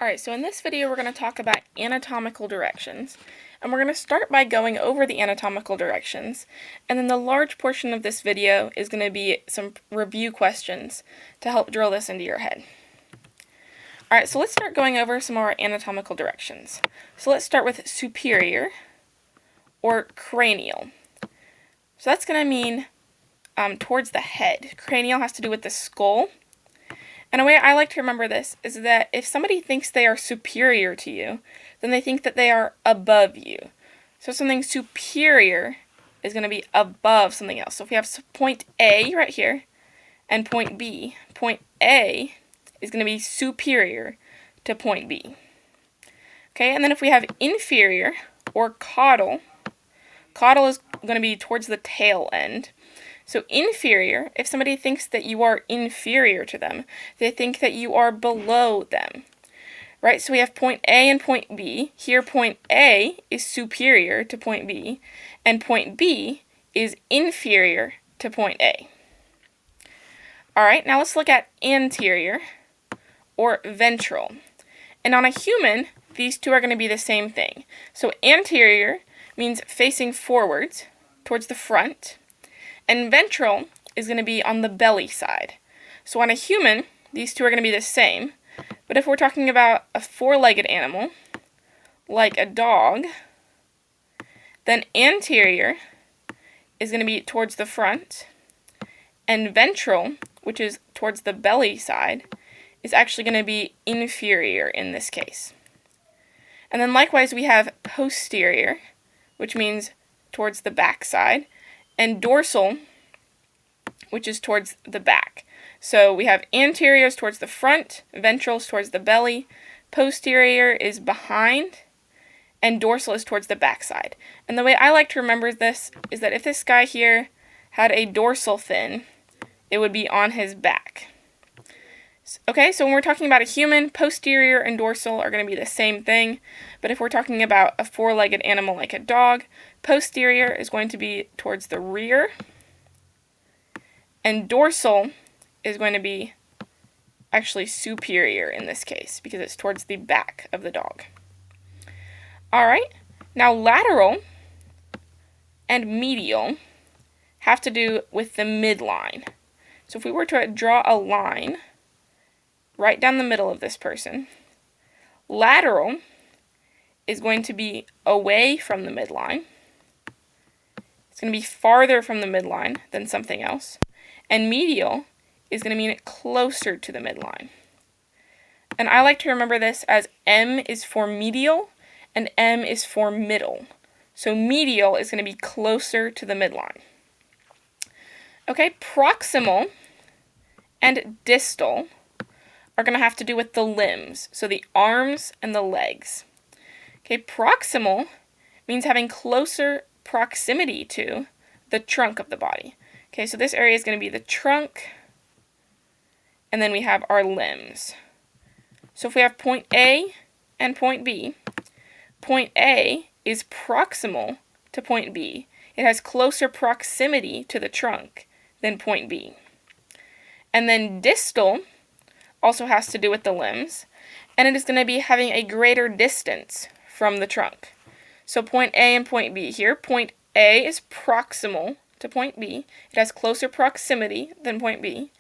Alright, so in this video we're going to talk about anatomical directions, and we're going to start by going over the anatomical directions, and then the large portion of this video is going to be some review questions to help drill this into your head. Alright, so let's start going over some of our anatomical directions. So let's start with superior or cranial. So that's going to mean towards the head. Cranial has to do with the skull. And a way I like to remember this is that if somebody thinks they are superior to you, then they think that they are above you. So something superior is going to be above something else. So if we have point A right here and point B, point A is going to be superior to point B. Okay, and then if we have inferior or caudal, caudal is going to be towards the tail end. So inferior, if somebody thinks that you are inferior to them, they think that you are below them. Right? So we have point A and point B. Here point A is superior to point B, and point B is inferior to point A. Alright, now let's look at anterior or ventral. And on a human, these two are going to be the same thing. So anterior means facing forwards, towards the front. And ventral is going to be on the belly side. So on a human, these two are going to be the same. But if we're talking about a four-legged animal, like a dog, then anterior is going to be towards the front. And ventral, which is towards the belly side, is actually going to be inferior in this case. And then likewise we have posterior, which means towards the back side, and dorsal, which is towards the back. So we have anterior is towards the front, ventral is towards the belly, posterior is behind, and dorsal is towards the back side. And the way I like to remember this is that if this guy here had a dorsal fin, it would be on his back. Okay, so when we're talking about a human, posterior and dorsal are going to be the same thing. But if we're talking about a four-legged animal like a dog, posterior is going to be towards the rear. And dorsal is going to be actually superior in this case because it's towards the back of the dog. Alright, now lateral and medial have to do with the midline. So if we were to draw a line right down the middle of this person, lateral is going to be away from the midline. It's going to be farther from the midline than something else. And medial is going to mean closer to the midline. And I like to remember this as M is for medial and M is for middle. So medial is going to be closer to the midline. Okay, proximal and distal are going to have to do with the limbs, so the arms and the legs. Okay, proximal means having closer proximity to the trunk of the body. Okay, so this area is going to be the trunk, and then we have our limbs. So if we have point A and point B, point A is proximal to point B. It has closer proximity to the trunk than point B. And then distal also has to do with the limbs, and it is going to be having a greater distance from the trunk. So point A and point B here. Point A is proximal to point B. It has closer proximity than point B.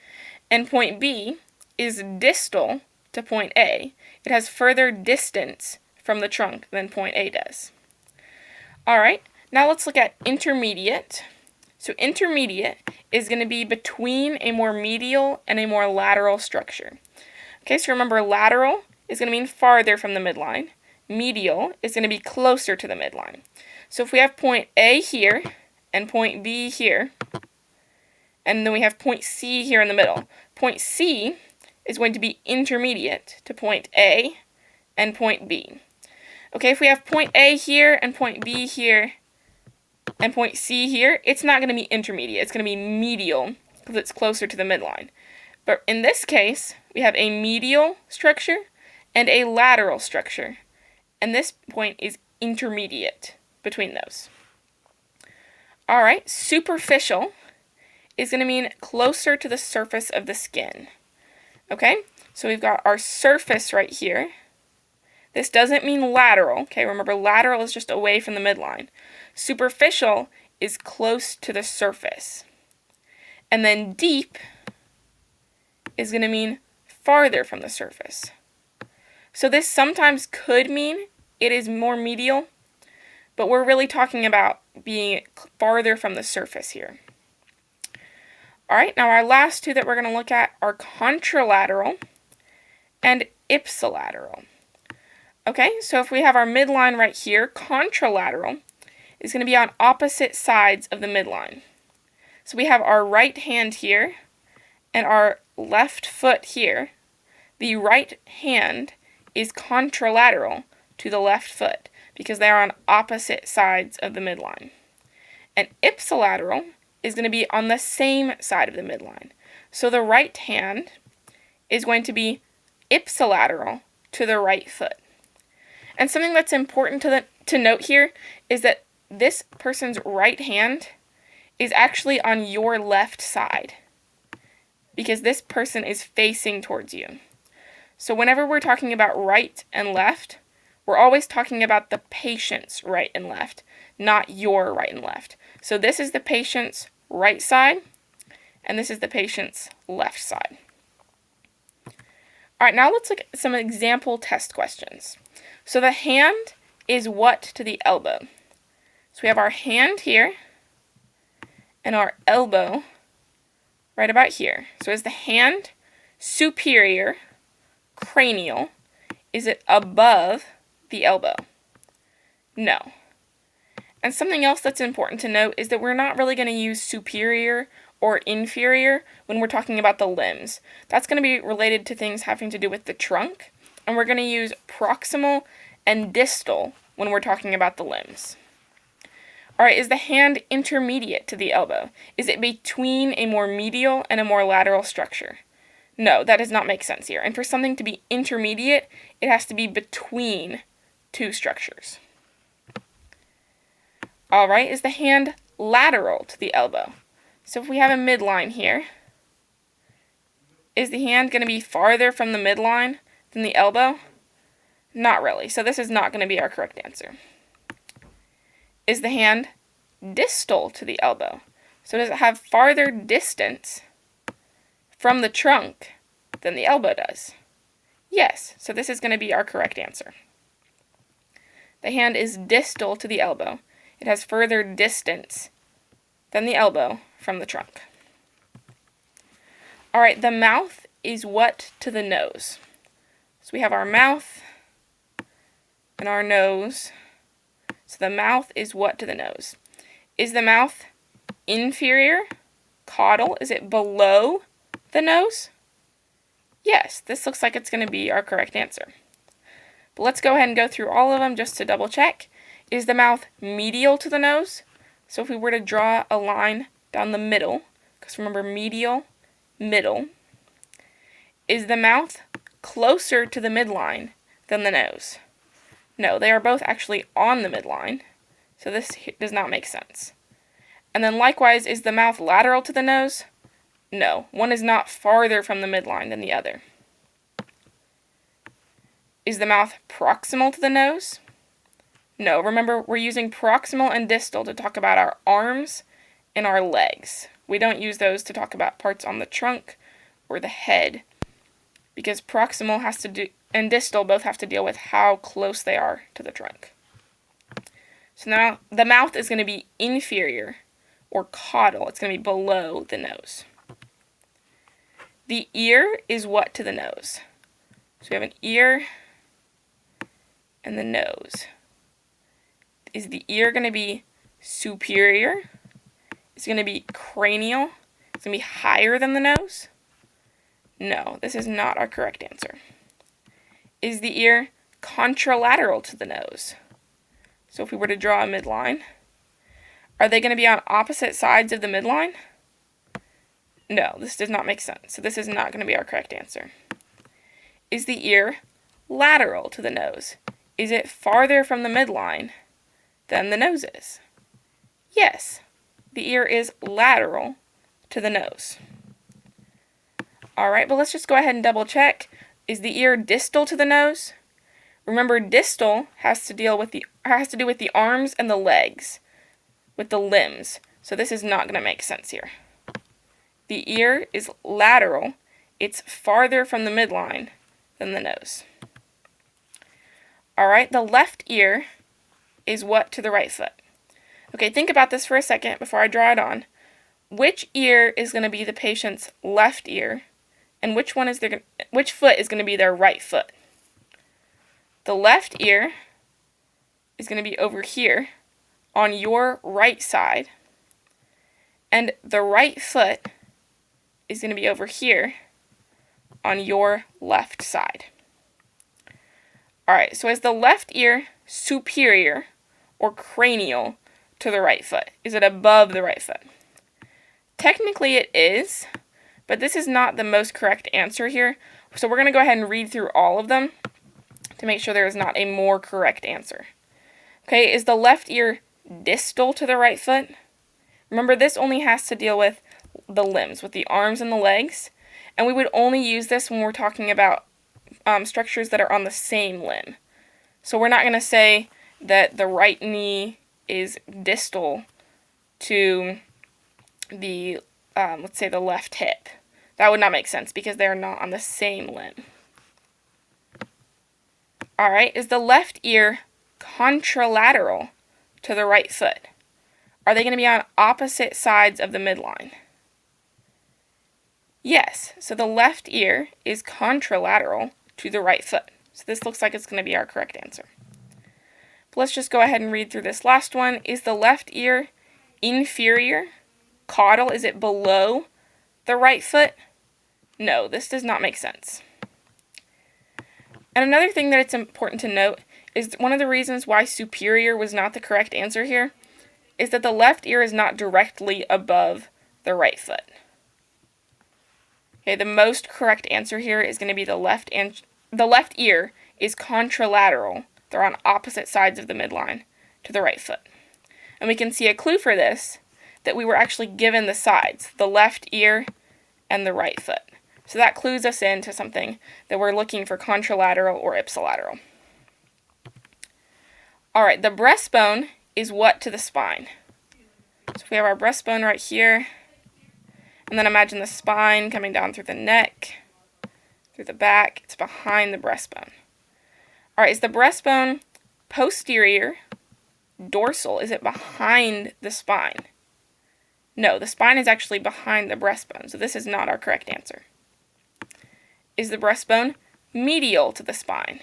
And point B is distal to point A. It has further distance from the trunk than point A does. Alright, now let's look at intermediate. So intermediate is going to be between a more medial and a more lateral structure. Okay, so remember lateral is going to mean farther from the midline. Medial is going to be closer to the midline. So if we have point A here and point B here, and then we have point C here in the middle, point C is going to be intermediate to point A and point B. Okay, if we have point A here and point B here and point C here, it's not going to be intermediate. It's going to be medial because it's closer to the midline. But in this case, we have a medial structure and a lateral structure. And this point is intermediate between those. Alright, superficial is going to mean closer to the surface of the skin. Okay, so we've got our surface right here, This doesn't mean lateral. Okay, remember lateral is just away from the midline. Superficial is close to the surface. And then deep is going to mean farther from the surface. So this sometimes could mean it is more medial, but we're really talking about being farther from the surface here. All right, now our last two that we're going to look at are contralateral and ipsilateral. Okay, so if we have our midline right here, contralateral is going to be on opposite sides of the midline. So we have our right hand here and our left foot here. The right hand is contralateral to the left foot because they are on opposite sides of the midline. And ipsilateral is going to be on the same side of the midline. So the right hand is going to be ipsilateral to the right foot. And something that's important to note here is that this person's right hand is actually on your left side because this person is facing towards you. So whenever we're talking about right and left, we're always talking about the patient's right and left, not your right and left. So this is the patient's right side, and this is the patient's left side. All right, now let's look at some example test questions. So the hand is what to the elbow? So we have our hand here and our elbow right about here. So is the hand superior, cranial? Is it above the elbow? No. And something else that's important to note is that we're not really going to use superior or inferior when we're talking about the limbs. That's going to be related to things having to do with the trunk, and we're going to use proximal and distal when we're talking about the limbs. All right, is the hand intermediate to the elbow? Is it between a more medial and a more lateral structure? No, that does not make sense here. And for something to be intermediate, it has to be between two structures. All right, is the hand lateral to the elbow? So if we have a midline here, is the hand going to be farther from the midline than the elbow? Not really. So this is not going to be our correct answer. Is the hand distal to the elbow? So does it have farther distance from the trunk than the elbow does? Yes. So this is going to be our correct answer. The hand is distal to the elbow. It has further distance than the elbow from the trunk. All right, the mouth is what to the nose? So we have our mouth and our nose. So the mouth is what to the nose? Is the mouth inferior, caudal? Is it below the nose? Yes, this looks like it's going to be our correct answer. But let's go ahead and go through all of them just to double check. Is the mouth medial to the nose? So if we were to draw a line down the middle, because remember medial, middle, is the mouth closer to the midline than the nose? No, they are both actually on the midline, so this does not make sense. And then likewise, is the mouth lateral to the nose? No, one is not farther from the midline than the other. Is the mouth proximal to the nose? No, remember we're using proximal and distal to talk about our arms and our legs. We don't use those to talk about parts on the trunk or the head, because proximal has to do and distal both have to deal with how close they are to the trunk. So now the mouth is going to be inferior or caudal. It's going to be below the nose. The ear is what to the nose? So we have an ear and the nose. Is the ear going to be superior? It's going to be cranial? It's going to be higher than the nose? No, this is not our correct answer. Is the ear contralateral to the nose? So if we were to draw a midline, are they going to be on opposite sides of the midline? No, this does not make sense. So this is not going to be our correct answer. Is the ear lateral to the nose? Is it farther from the midline than the nose is? Yes, the ear is lateral to the nose. All right, but let's just go ahead and double check. Is the ear distal to the nose? Remember, distal has to do with the arms and the legs, with the limbs. So this is not going to make sense here. The ear is lateral. It's farther from the midline than the nose. All right, the left ear is what to the right foot? Okay, think about this for a second before I draw it on. Which ear is going to be the patient's left ear, and which foot is going to be their right foot? The left ear is going to be over here on your right side, and the right foot is going to be over here on your left side. Alright, so is the left ear superior or cranial to the right foot? Is it above the right foot? Technically it is, but this is not the most correct answer here. So we're going to go ahead and read through all of them to make sure there is not a more correct answer. Okay, is the left ear distal to the right foot? Remember, this only has to deal with the limbs, with the arms and the legs, and we would only use this when we're talking about structures that are on the same limb. So we're not going to say that the right knee is distal to the, let's say, the left hip. That would not make sense because they're not on the same limb. Alright, is the left ear contralateral to the right foot? Are they going to be on opposite sides of the midline? Yes, so the left ear is contralateral to the right foot. So this looks like it's going to be our correct answer. But let's just go ahead and read through this last one. Is the left ear inferior? Caudal, is it below the right foot? No, this does not make sense. And another thing that it's important to note is one of the reasons why superior was not the correct answer here is that the left ear is not directly above the right foot. Okay, the most correct answer here is going to be the left ear is contralateral. They're on opposite sides of the midline to the right foot. And we can see a clue for this, that we were actually given the sides, the left ear and the right foot. So that clues us into something that we're looking for contralateral or ipsilateral. Alright, the breastbone is what to the spine? So we have our breastbone right here, and then imagine the spine coming down through the neck, through the back. It's behind the breastbone. Alright, is the breastbone posterior, dorsal? Is it behind the spine? No, the spine is actually behind the breastbone, so this is not our correct answer. Is the breastbone medial to the spine?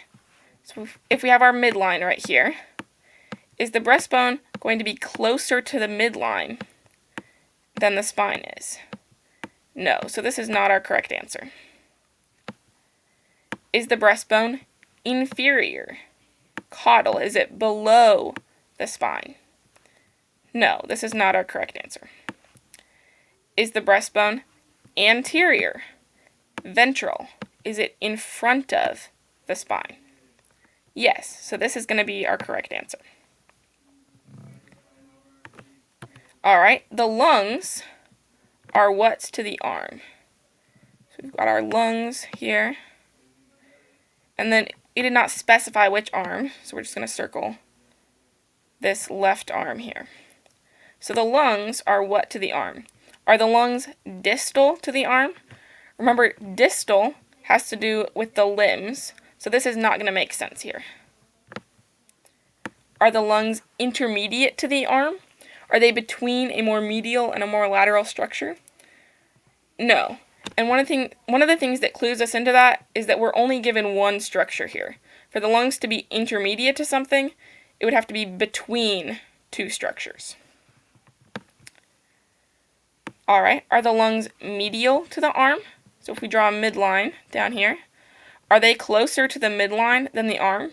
So if we have our midline right here, is the breastbone going to be closer to the midline than the spine is? No, so this is not our correct answer. Is the breastbone inferior? Caudal, is it below the spine? No, this is not our correct answer. Is the breastbone anterior? Ventral, is it in front of the spine? Yes, so this is going to be our correct answer. Alright, the lungs are what's to the arm? So we've got our lungs here. And then it did not specify which arm, so we're just going to circle this left arm here. So the lungs are what to the arm? Are the lungs distal to the arm? Remember, distal has to do with the limbs, so this is not going to make sense here. Are the lungs intermediate to the arm? Are they between a more medial and a more lateral structure? No. And one of the things that clues us into that is that we're only given one structure here. For the lungs to be intermediate to something, it would have to be between two structures. Alright, are the lungs medial to the arm? So if we draw a midline down here, are they closer to the midline than the arm?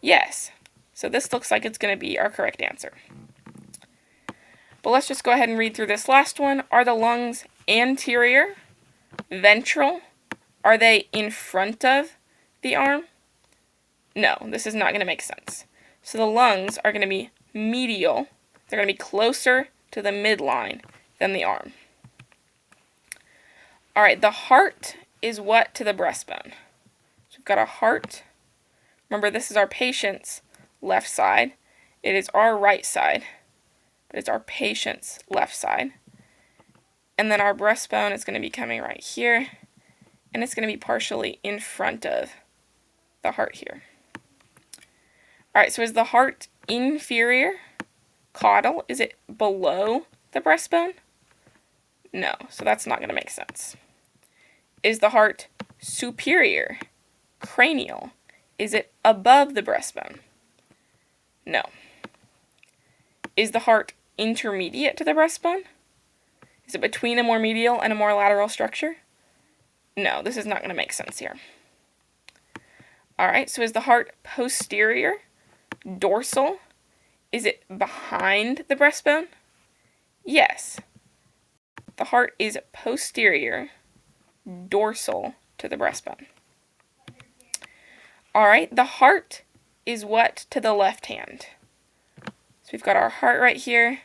Yes. So this looks like it's going to be our correct answer. But let's just go ahead and read through this last one. Are the lungs anterior? Ventral? Are they in front of the arm? No, this is not going to make sense. So the lungs are going to be medial. They're going to be closer to the midline than the arm. Alright, the heart is what to the breastbone? So we've got a heart Remember, this is our patient's left side. It is our right side, but it's our patient's left side. And then our breastbone is going to be coming right here, and it's going to be partially in front of the heart here. Alright, so is the heart inferior? Caudal? Is it below the breastbone? No, so that's not going to make sense. Is the heart superior? Cranial? Is it above the breastbone? No. Is the heart intermediate to the breastbone? Is it between a more medial and a more lateral structure? No, this is not going to make sense here. Alright, so is the heart posterior? Dorsal? Is it behind the breastbone? Yes. The heart is posterior, dorsal to the breastbone. Alright, the heart is what to the left hand? So we've got our heart right here.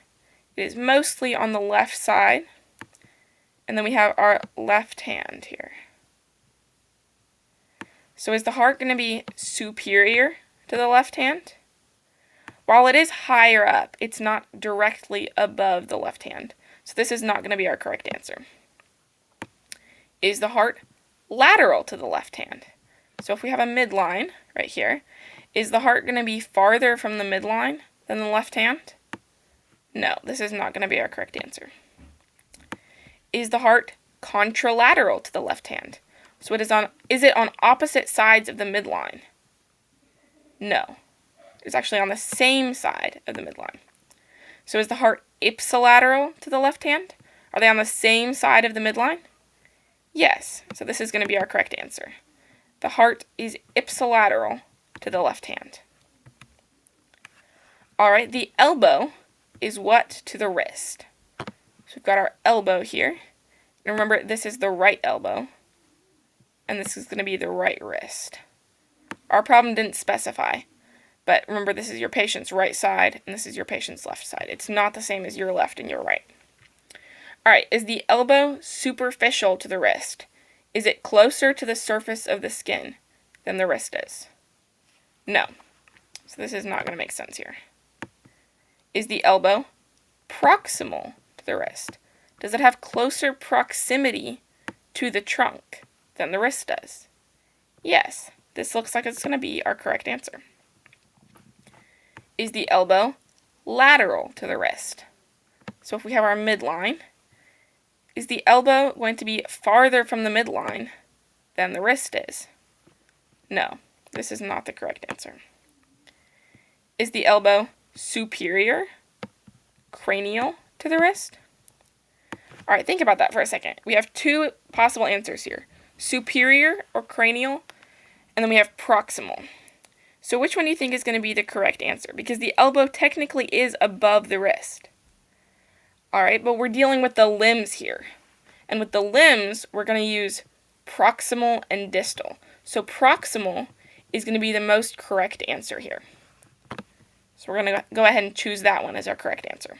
It is mostly on the left side. And then we have our left hand here. So is the heart going to be superior to the left hand? While it is higher up, it's not directly above the left hand. So this is not going to be our correct answer. Is the heart lateral to the left hand? So if we have a midline right here, is the heart going to be farther from the midline than the left hand? No, this is not going to be our correct answer. Is the heart contralateral to the left hand? So is it on opposite sides of the midline? No. It's actually on the same side of the midline. So is the heart ipsilateral to the left hand? Are they on the same side of the midline? Yes. So this is going to be our correct answer. The heart is ipsilateral to the left hand. Alright, the elbow is what to the wrist? So we've got our elbow here. And remember, this is the right elbow. And this is going to be the right wrist. Our problem didn't specify. But remember, this is your patient's right side, and this is your patient's left side. It's not the same as your left and your right. Alright, is the elbow superficial to the wrist? Is it closer to the surface of the skin than the wrist is? No. So this is not going to make sense here. Is the elbow proximal to the wrist? Does it have closer proximity to the trunk than the wrist does? Yes. This looks like it's going to be our correct answer. Is the elbow lateral to the wrist? So if we have our midline, is the elbow going to be farther from the midline than the wrist is? No, this is not the correct answer. Is the elbow superior, cranial to the wrist? Alright, think about that for a second. We have two possible answers here. Superior or cranial, and then we have proximal. So which one do you think is going to be the correct answer? Because the elbow technically is above the wrist. Alright, but we're dealing with the limbs here. And with the limbs, we're going to use proximal and distal. So proximal is going to be the most correct answer here. So we're going to go ahead and choose that one as our correct answer.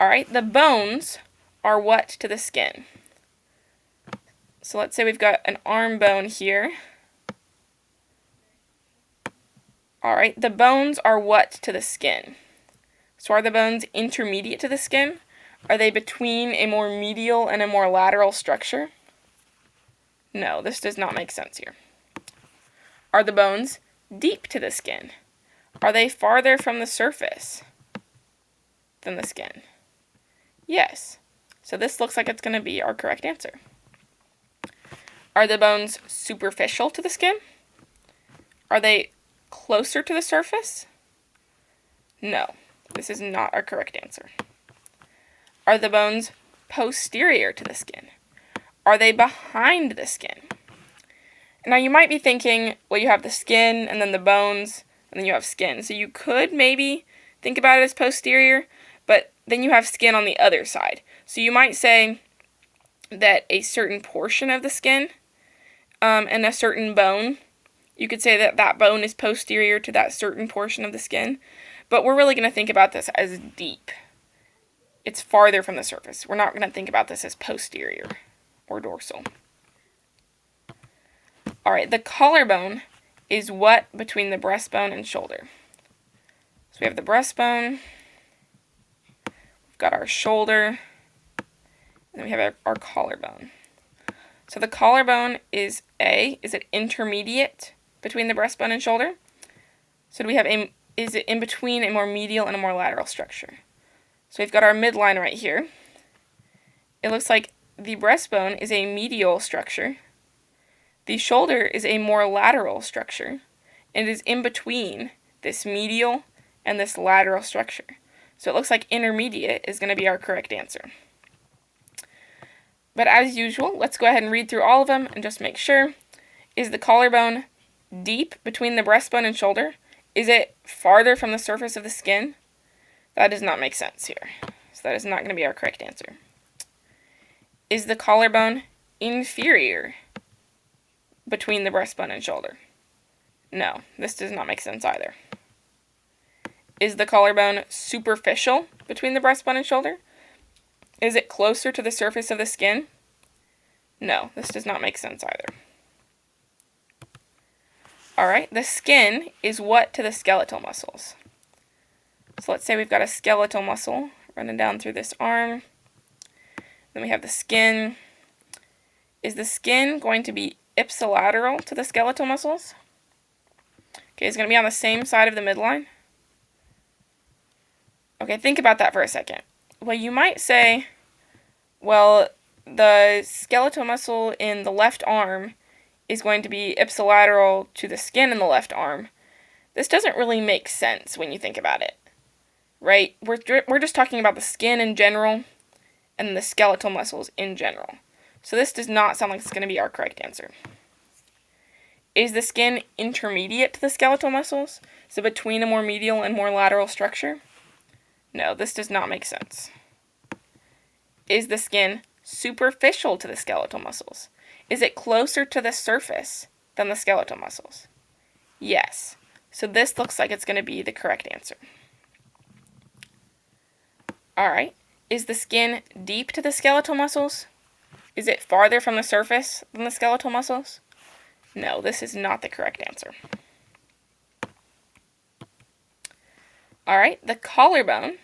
Alright, the bones are what to the skin? So let's say we've got an arm bone here. Alright, the bones are what to the skin? So are the bones intermediate to the skin? Are they between a more medial and a more lateral structure? No, this does not make sense here. Are the bones deep to the skin? Are they farther from the surface than the skin? Yes. So this looks like it's going to be our correct answer. Are the bones superficial to the skin? Are they closer to the surface? No, this is not our correct answer. Are the bones posterior to the skin? Are they behind the skin? Now you might be thinking, well, you have the skin and then the bones and then you have skin. So you could maybe think about it as posterior, but then you have skin on the other side. So you might say that a certain portion of the skin and a certain bone, you could say that that bone is posterior to that certain portion of the skin, but we're really going to think about this as deep. It's farther from the surface. We're not going to think about this as posterior or dorsal. Alright, the collarbone is what between the breastbone and shoulder? So we have the breastbone, we've got our shoulder, and then we have our collarbone. So the collarbone is it intermediate between the breastbone and shoulder? So do we have is it in between a more medial and a more lateral structure? So we've got our midline right here. It looks like the breastbone is a medial structure. The shoulder is a more lateral structure, and it is in between this medial and this lateral structure. So it looks like intermediate is going to be our correct answer. But as usual, let's go ahead and read through all of them and just make sure. Is the collarbone deep between the breastbone and shoulder? Is it farther from the surface of the skin? That does not make sense here. So that is not going to be our correct answer. Is the collarbone inferior between the breastbone and shoulder? No, this does not make sense either. Is the collarbone superficial between the breastbone and shoulder? Is it closer to the surface of the skin? No, this does not make sense either. Alright, the skin is what to the skeletal muscles? So let's say we've got a skeletal muscle running down through this arm. Then we have the skin. Is the skin going to be ipsilateral to the skeletal muscles? Okay, it's going to be on the same side of the midline. Okay, think about that for a second. Well, you might say, well, the skeletal muscle in the left arm is going to be ipsilateral to the skin in the left arm. This doesn't really make sense when you think about it, right? We're just talking about the skin in general and the skeletal muscles in general. So this does not sound like it's going to be our correct answer. Is the skin intermediate to the skeletal muscles? So between a more medial and more lateral structure? No, this does not make sense. Is the skin superficial to the skeletal muscles? Is it closer to the surface than the skeletal muscles? Yes. So this looks like it's going to be the correct answer. Alright. Is the skin deep to the skeletal muscles? Is it farther from the surface than the skeletal muscles? No, this is not the correct answer. Alright, the collarbone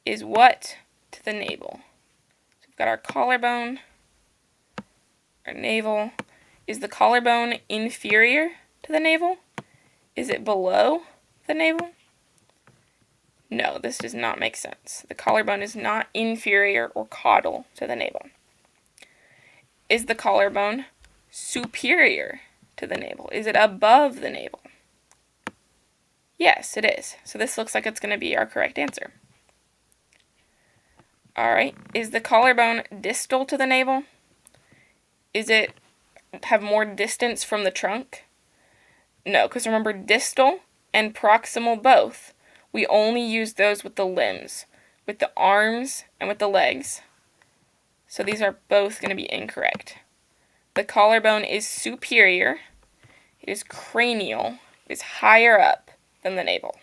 is what to the navel? So we've got our collarbone, our navel. Is the collarbone inferior to the navel? Is it below the navel? No, this does not make sense. The collarbone is not inferior or caudal to the navel. Is the collarbone superior to the navel? Is it above the navel? Yes, it is. So this looks like it's going to be our correct answer. Alright, is the collarbone distal to the navel? Is it have more distance from the trunk? No, because remember, distal and proximal both, we only use those with the limbs, with the arms and with the legs. So these are both going to be incorrect. The collarbone is superior, it is cranial, it is higher up than the navel.